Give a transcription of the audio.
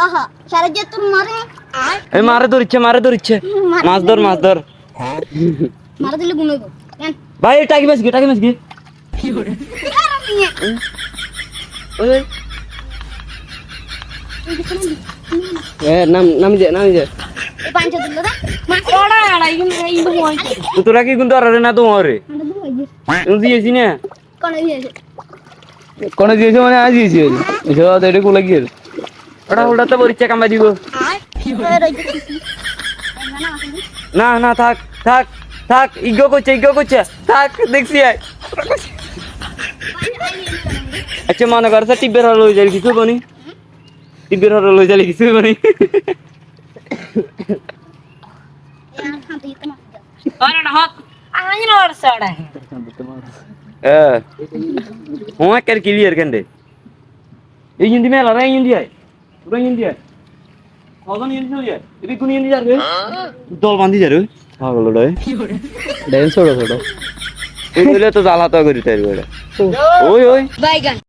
আহা সারা যে তুই মারে এই মারে ধরছে মাছ ধর মারা দিলে গুণ হইব কেন ভাই টাকি মাছ গে ওই নাম যা এই পাঁচ দিল না মাছ ওড়া আড়া এই বই তোরা কি কিন্তু আরে না তো মরে তুই দিয়েছি না কোন দিয়েছে দিয়েছে মানে আজ দিয়েছি এসব তো এটা কোলা গিয়ে ওটা তো পরীক্ষা কামা দিব না থাক ইগো করছে থাক দেখছি আচ্ছা মনে করছে টিবের হল হয়ে যায় কিছু বনি টিবের হল হয়ে যায় কিছু বনি হোমওয়ার্ক ক্লিয়ার কেন এই হিন্দি মেলা রে হিন্দি আয় পুরো হিন্দি আয় কজন হিন্দি চলে যায় এদিকে কোন হিন্দি যাবে দল বাঁধি যাবে পাগল রে ড্যান্স ছোট এই হইলে তো জ্বালাতো করি তাই ওই বাইগান